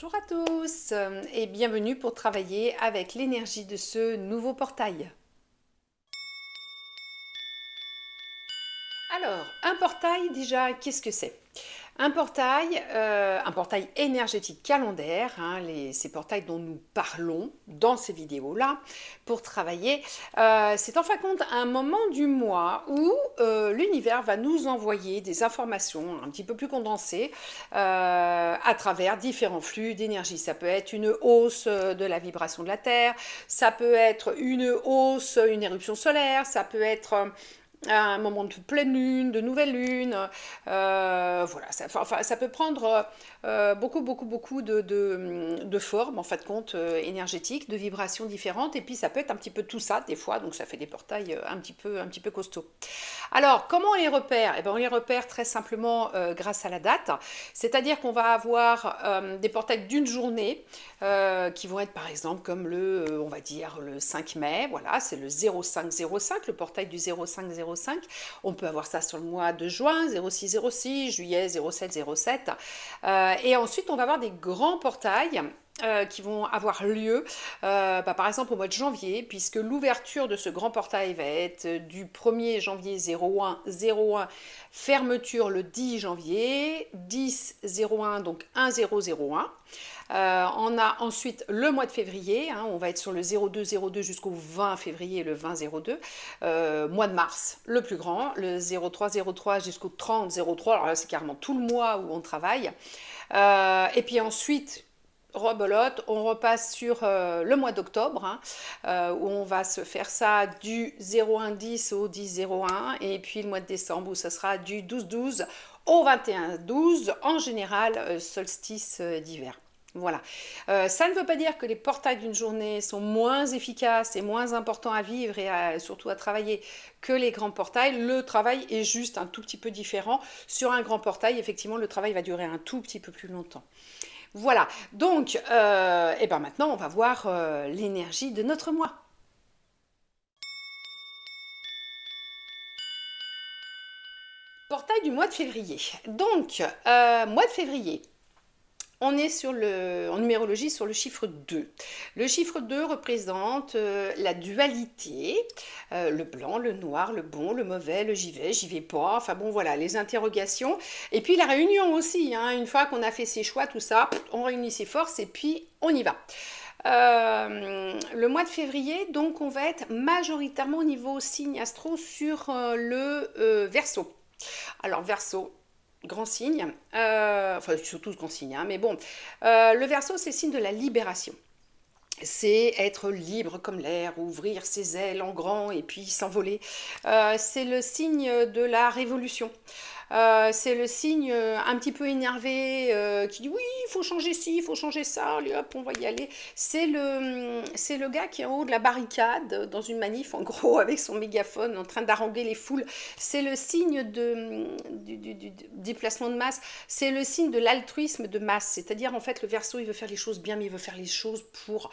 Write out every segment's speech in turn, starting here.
Bonjour à tous et bienvenue pour travailler avec l'énergie de ce nouveau portail. Alors, un portail déjà, qu'est-ce que c'est? Un portail énergétique calendaire, hein, ces portails dont nous parlons dans ces vidéos-là pour travailler, c'est en fin de compte un moment du mois où l'univers va nous envoyer des informations un petit peu plus condensées à travers différents flux d'énergie. Ça peut être une hausse de la vibration de la Terre, ça peut être une hausse, une éruption solaire, ça peut être un moment de pleine lune, de nouvelle lune, voilà, ça peut prendre beaucoup de formes, en fin de compte, énergétiques, de vibrations différentes, et puis ça peut être un petit peu tout ça, des fois, donc ça fait des portails un petit peu costauds. Alors, comment on les repère? Eh bien, on les repère très simplement grâce à la date, c'est-à-dire qu'on va avoir des portails d'une journée qui vont être par exemple comme on va dire le 5 mai, voilà, c'est le 0505, le portail du 0505. On peut avoir ça sur le mois de juin, 0606, juillet 0707. Et ensuite, on va avoir des grands portails qui vont avoir lieu par exemple au mois de janvier, puisque l'ouverture de ce grand portail va être du 1er janvier 0101, fermeture le 10 janvier 1001, donc 1001. On a ensuite le mois de février, hein, on va être sur le 0202 jusqu'au 20 février, le 2002. Mois de mars, le plus grand, le 0303 jusqu'au 3003, alors là c'est carrément tout le mois où on travaille. Et puis ensuite, rebelote, on repasse sur le mois d'octobre, hein, où on va se faire ça du 0110 au 1001, et puis le mois de décembre où ça sera du 1212 au 2112, en général solstice d'hiver. Voilà. Ça ne veut pas dire que les portails d'une journée sont moins efficaces et moins importants à vivre et surtout à travailler que les grands portails. Le travail est juste un tout petit peu différent. Sur un grand portail, effectivement, le travail va durer un tout petit peu plus longtemps. Voilà. Donc, et ben maintenant, on va voir l'énergie de notre mois. Portail du mois de février. Donc, mois de février. On est en numérologie sur le chiffre 2. Le chiffre 2 représente la dualité, le blanc, le noir, le bon, le mauvais, le j'y vais pas, enfin bon voilà, les interrogations. Et puis la réunion aussi, hein, une fois qu'on a fait ses choix, tout ça, on réunit ses forces et puis on y va. Le mois de février, donc on va être majoritairement au niveau signe astro sur le Verseau. Alors Verseau, grand signe, enfin surtout ce grand signe, hein, mais bon, le Verseau c'est le signe de la libération. C'est être libre comme l'air, ouvrir ses ailes en grand et puis s'envoler. C'est le signe de la révolution. C'est le signe un petit peu énervé qui dit oui, il faut changer ci, il faut changer ça, allez hop, on va y aller. C'est le gars qui est en haut de la barricade dans une manif, en gros, avec son mégaphone en train d'haranguer les foules. C'est le signe du déplacement de masse, c'est le signe de l'altruisme de masse. C'est-à-dire, en fait, le Verseau, il veut faire les choses bien, mais il veut faire les choses pour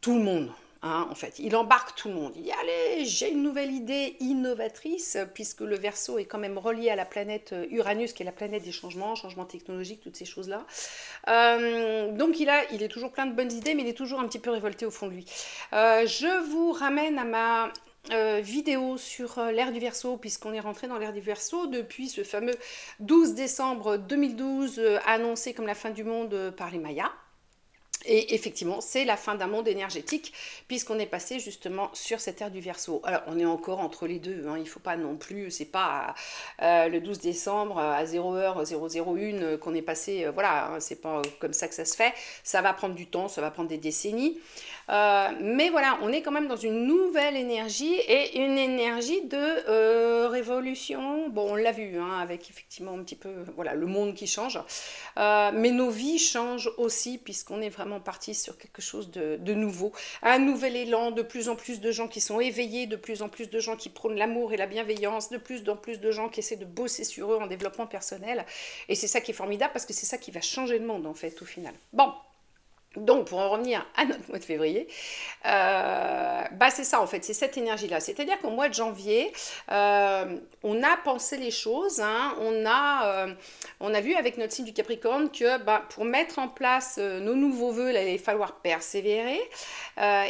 tout le monde. Hein, en fait, il embarque tout le monde. Il dit allez, j'ai une nouvelle idée innovatrice, puisque le Verseau est quand même relié à la planète Uranus, qui est la planète des changements technologiques, toutes ces choses-là. Donc il est toujours plein de bonnes idées, mais il est toujours un petit peu révolté au fond de lui. Je vous ramène à ma vidéo sur l'ère du Verseau, puisqu'on est rentré dans l'ère du Verseau depuis ce fameux 12 décembre 2012, annoncé comme la fin du monde par les Mayas. Et effectivement, c'est la fin d'un monde énergétique, puisqu'on est passé justement sur cette ère du Verseau. Alors, on est encore entre les deux, hein, il ne faut pas non plus, c'est pas le 12 décembre à 0h001 qu'on est passé, voilà, hein, c'est pas comme ça que ça se fait. Ça va prendre du temps, ça va prendre des décennies. Mais voilà, on est quand même dans une nouvelle énergie et une énergie de révolution. Bon, on l'a vu, hein, avec effectivement un petit peu, voilà, le monde qui change. Mais nos vies changent aussi, puisqu'on est vraiment parti sur quelque chose de nouveau. Un nouvel élan, de plus en plus de gens qui sont éveillés, de plus en plus de gens qui prônent l'amour et la bienveillance, de plus en plus de gens qui essaient de bosser sur eux en développement personnel. Et c'est ça qui est formidable, parce que c'est ça qui va changer le monde, en fait, au final. Bon. Donc, pour en revenir à notre mois de février, c'est ça en fait, c'est cette énergie-là. C'est-à-dire qu'au mois de janvier, on a pensé les choses, hein, on a vu avec notre signe du Capricorne que pour mettre en place nos nouveaux vœux, là, il allait falloir persévérer.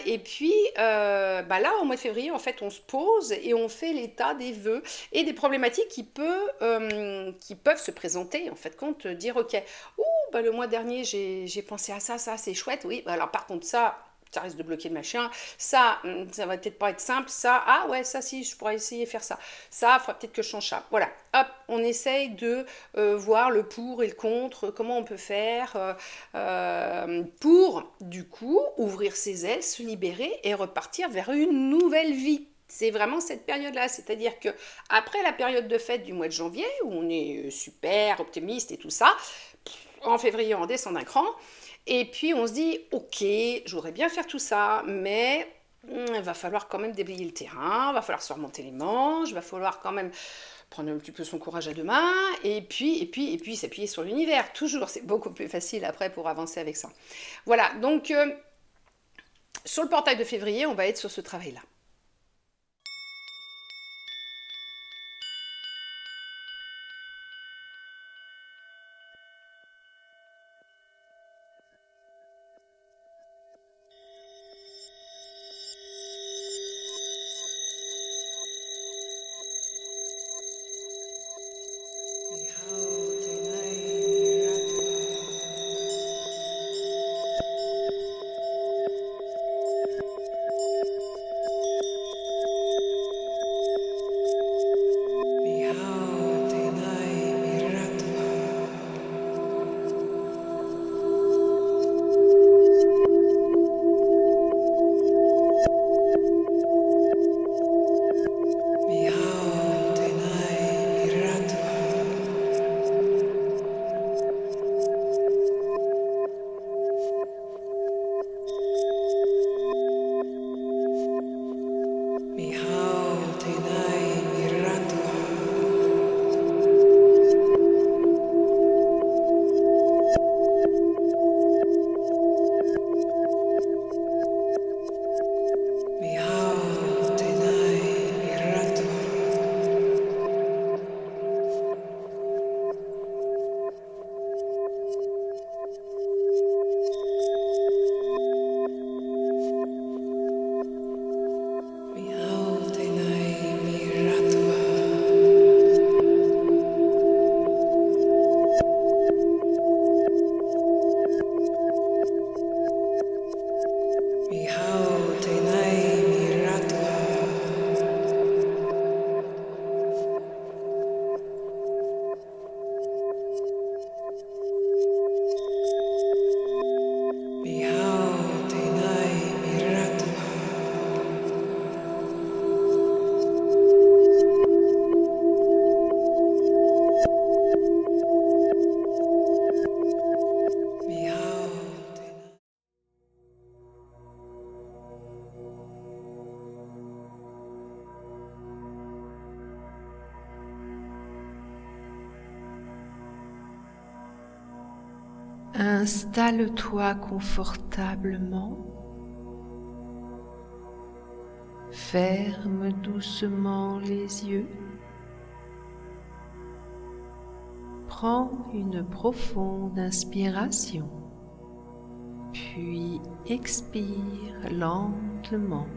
Et puis là, au mois de février, en fait, on se pose et on fait l'état des vœux et des problématiques qui peuvent se présenter. En fait, compte dire, ok, le mois dernier, j'ai pensé à ça, c'est chouette, oui. Alors par contre, ça risque de bloquer le machin. Ça va peut-être pas être simple. Ça, ah ouais, ça si, je pourrais essayer de faire ça. Ça, il faudra peut-être que je change ça. Voilà, hop, on essaye de voir le pour et le contre, comment on peut faire pour, du coup, ouvrir ses ailes, se libérer et repartir vers une nouvelle vie. C'est vraiment cette période-là, c'est-à-dire que après la période de fête du mois de janvier, où on est super optimiste et tout ça, en février, on descend d'un cran. Et puis, on se dit, ok, je voudrais bien faire tout ça, mais il va falloir quand même déblayer le terrain, il va falloir se remonter les manches, il va falloir quand même prendre un petit peu son courage à deux mains, et puis s'appuyer sur l'univers. Toujours, c'est beaucoup plus facile après pour avancer avec ça. Voilà, donc sur le portail de février, on va être sur ce travail-là. Installe-toi confortablement, ferme doucement les yeux, prends une profonde inspiration, puis expire lentement.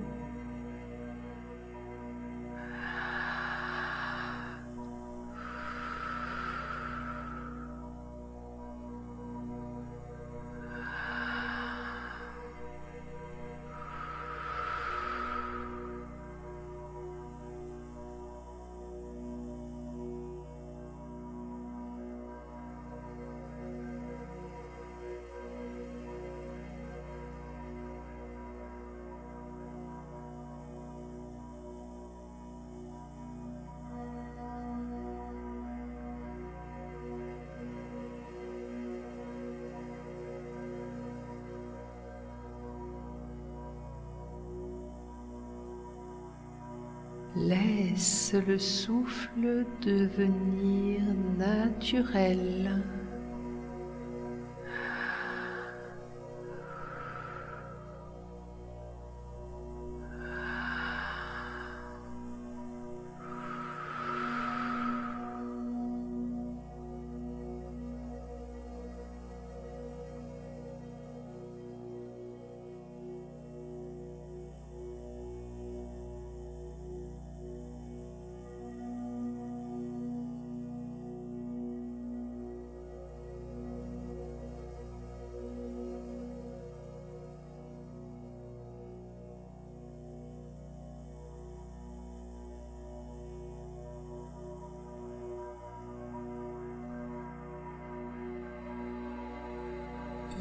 Laisse le souffle devenir naturel.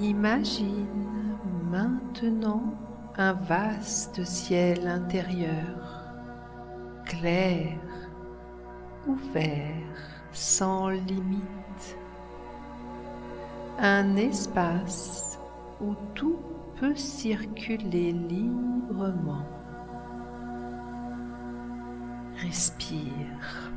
Imagine maintenant un vaste ciel intérieur, clair, ouvert, sans limite. Un espace où tout peut circuler librement. Respire.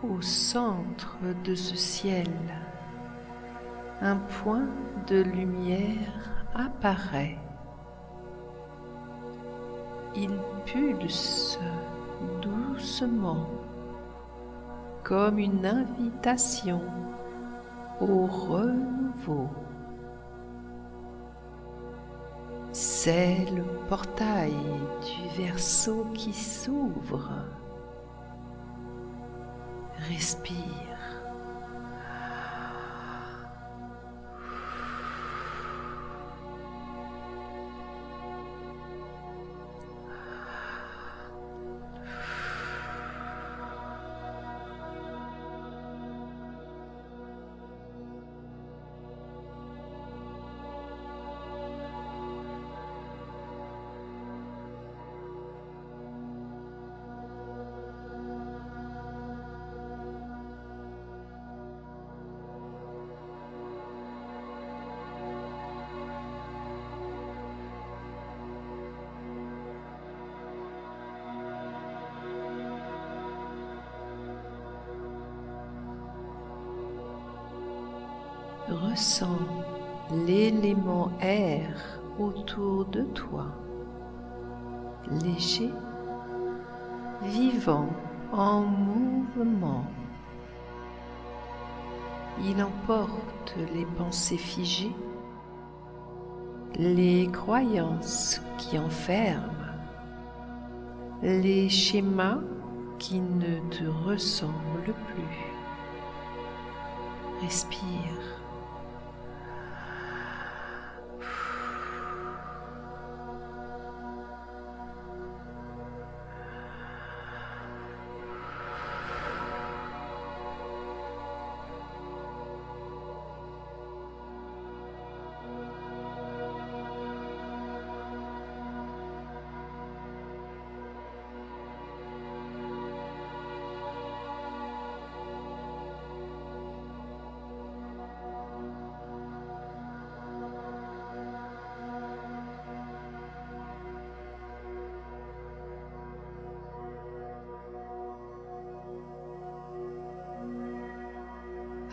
Au centre de ce ciel, un point de lumière apparaît. Il pulse doucement, comme une invitation au renouveau. C'est le portail du Verseau qui s'ouvre. Respire. Ressens l'élément air autour de toi, léger, vivant, en mouvement. Il emporte les pensées figées, les croyances qui enferment, les schémas qui ne te ressemblent plus. Respire.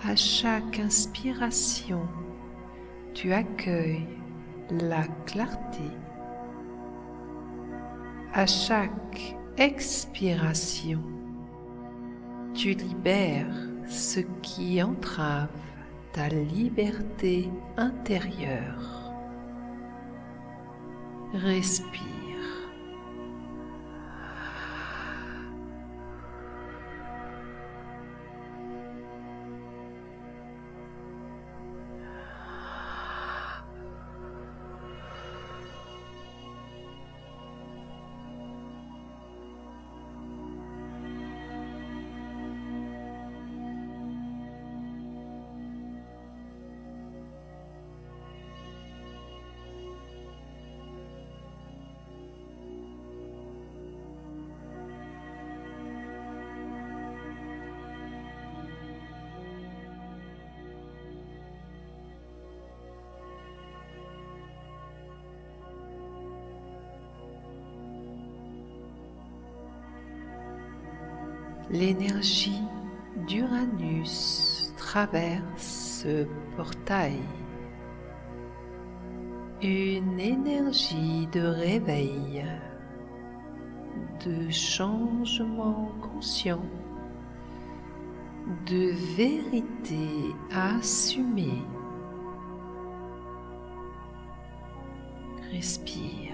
À chaque inspiration, tu accueilles la clarté. À chaque expiration, tu libères ce qui entrave ta liberté intérieure. Respire. L'énergie d'Uranus traverse ce portail une énergie de réveil, de changement conscient, de vérité assumée. Respire.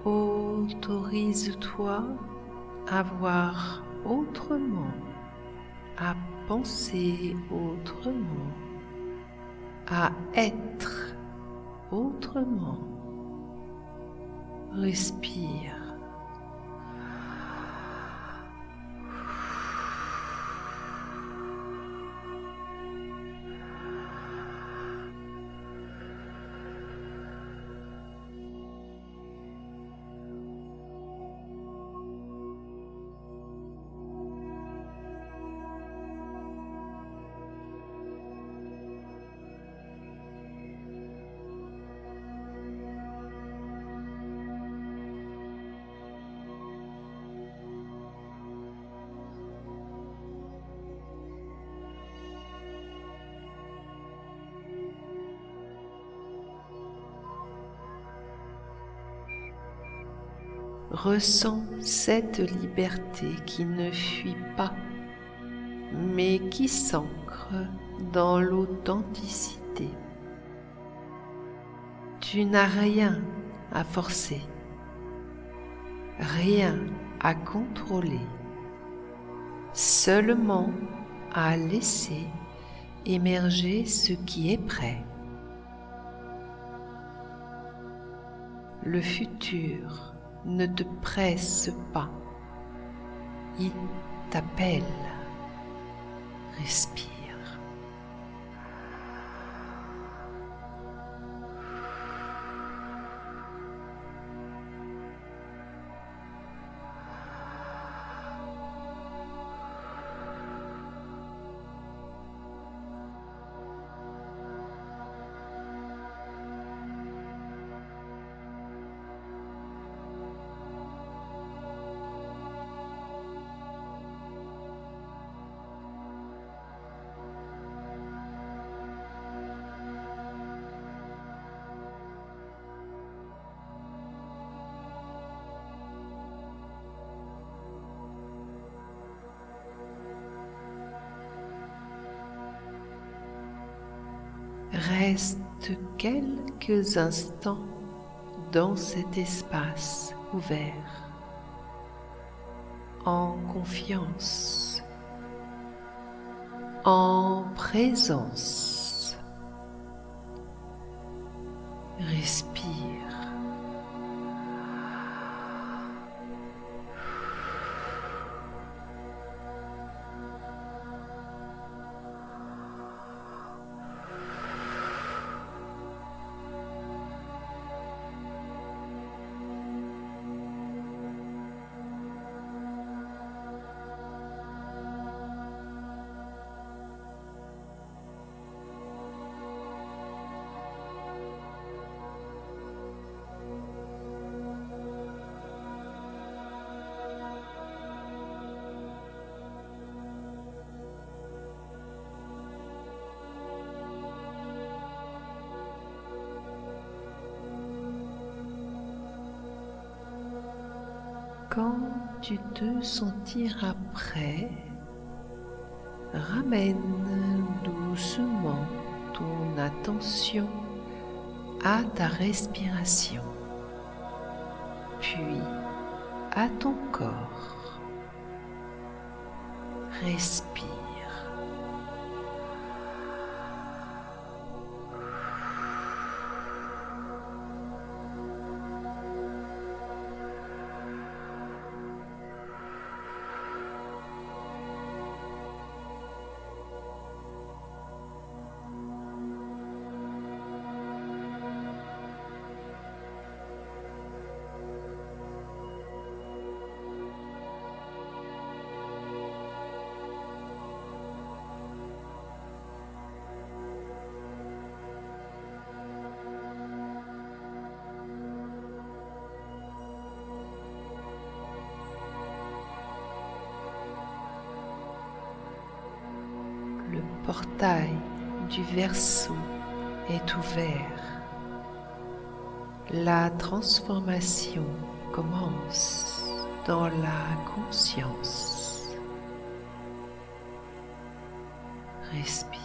Autorise-toi à voir autrement, à penser autrement, à être autrement. Respire. Ressens cette liberté qui ne fuit pas, mais qui s'ancre dans l'authenticité. Tu n'as rien à forcer, rien à contrôler, seulement à laisser émerger ce qui est prêt. Le futur ne te presse pas, il t'appelle. Respire. Reste quelques instants dans cet espace ouvert, en confiance, en présence. Respire. Quand tu te sentiras prêt, ramène doucement ton attention à ta respiration, puis à ton corps. Respire. le portail du Verseau est ouvert. La transformation commence dans la conscience. Respire.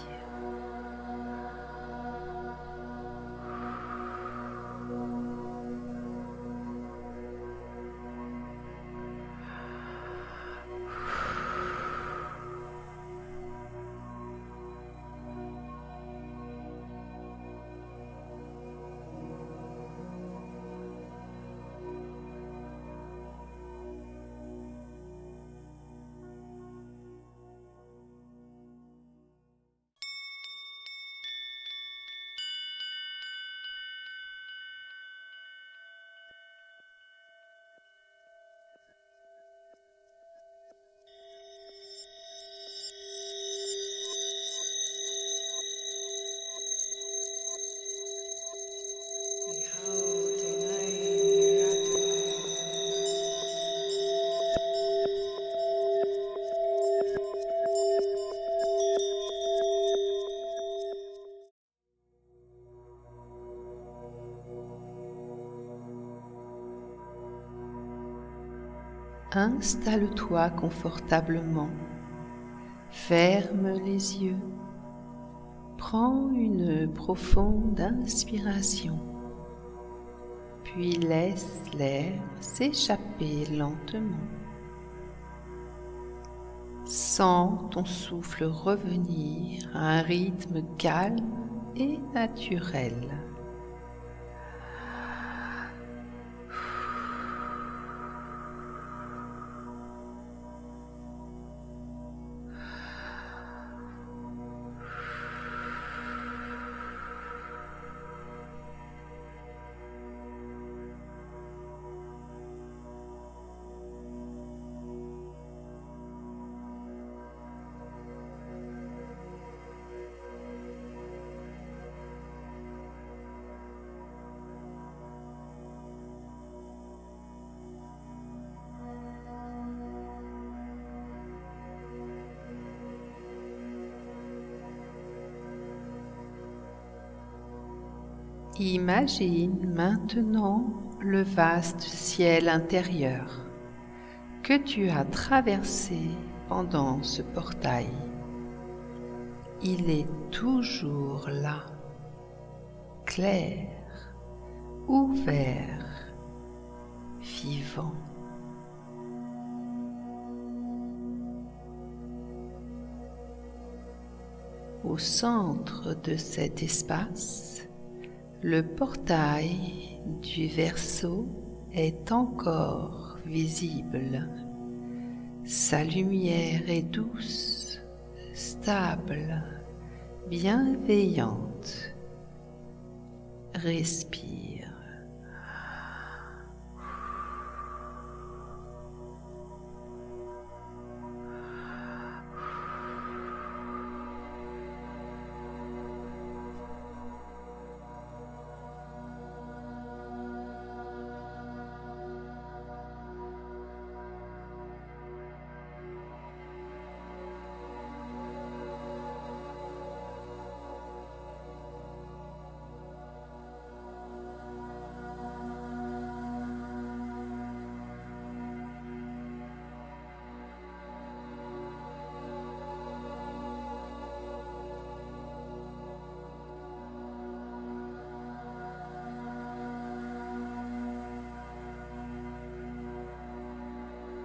Installe-toi confortablement, ferme les yeux, prends une profonde inspiration, puis laisse l'air s'échapper lentement. Sens ton souffle revenir à un rythme calme et naturel. Imagine maintenant le vaste ciel intérieur que tu as traversé pendant ce portail. Il est toujours là, clair, ouvert, vivant. Au centre de cet espace, le portail du Verseau est encore visible. Sa lumière est douce, stable, bienveillante. Respire.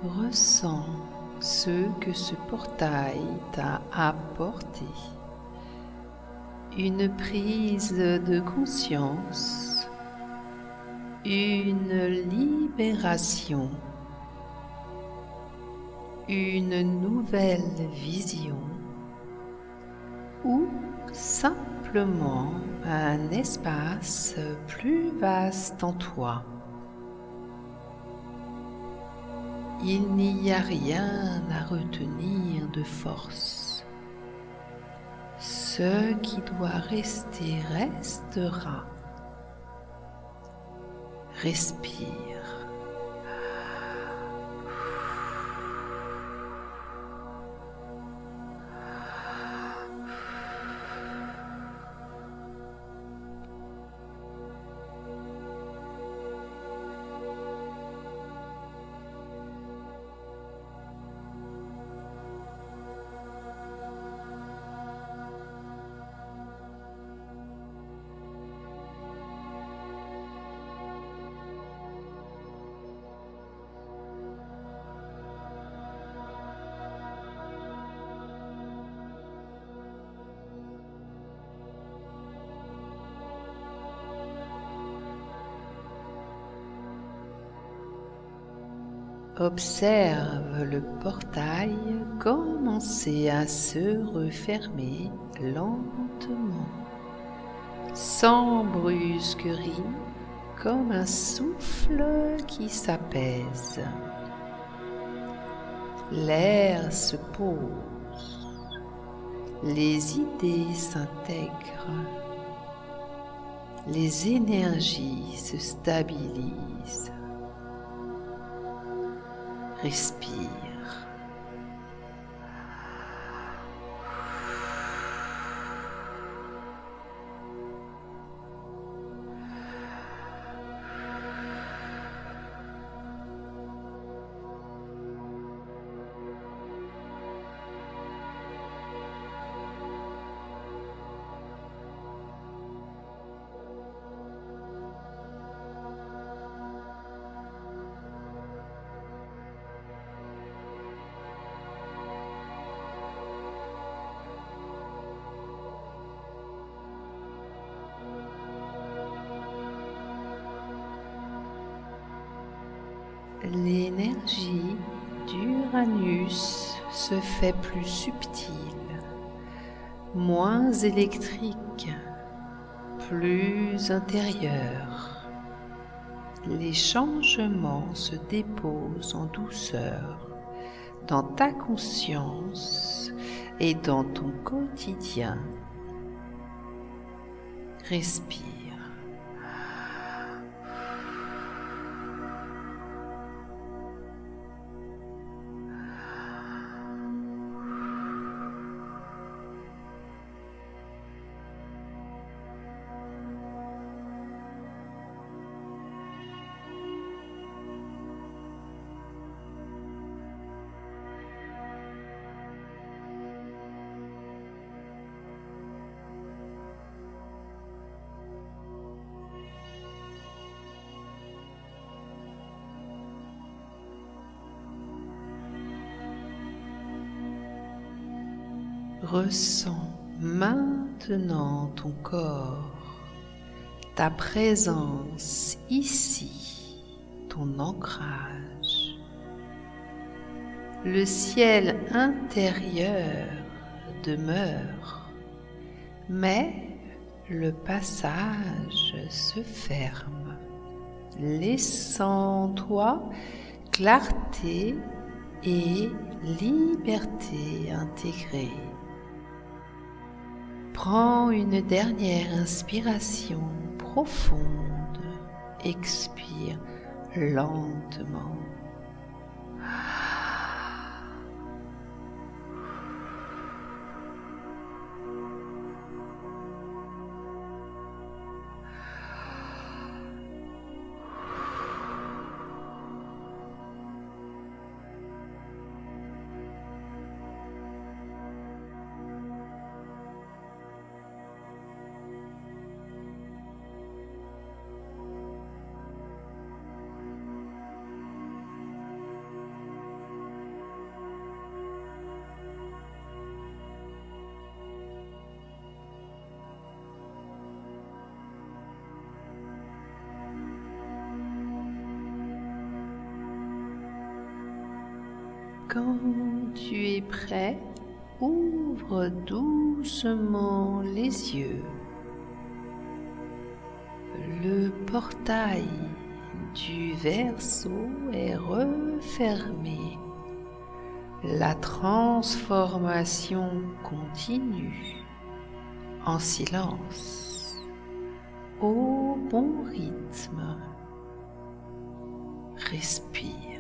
Ressens ce que ce portail t'a apporté. Une prise de conscience, une libération, une nouvelle vision ou simplement un espace plus vaste en toi. Il n'y a rien à retenir de force. Ce qui doit rester restera. Respire. Observe le portail commencer à se refermer lentement, sans brusquerie, comme un souffle qui s'apaise. L'air se pose, les idées s'intègrent, les énergies se stabilisent. Respire. L'énergie d'Uranus se fait plus subtile, moins électrique, plus intérieure. Les changements se déposent en douceur dans ta conscience et dans ton quotidien. Respire. Ressens maintenant ton corps, ta présence ici, ton ancrage. Le ciel intérieur demeure, mais le passage se ferme, laissant en toi clarté et liberté intégrée. Prends une dernière inspiration profonde, expire lentement. Quand tu es prêt, ouvre doucement les yeux. Le portail du Verseau est refermé. La transformation continue en silence, au bon rythme. Respire.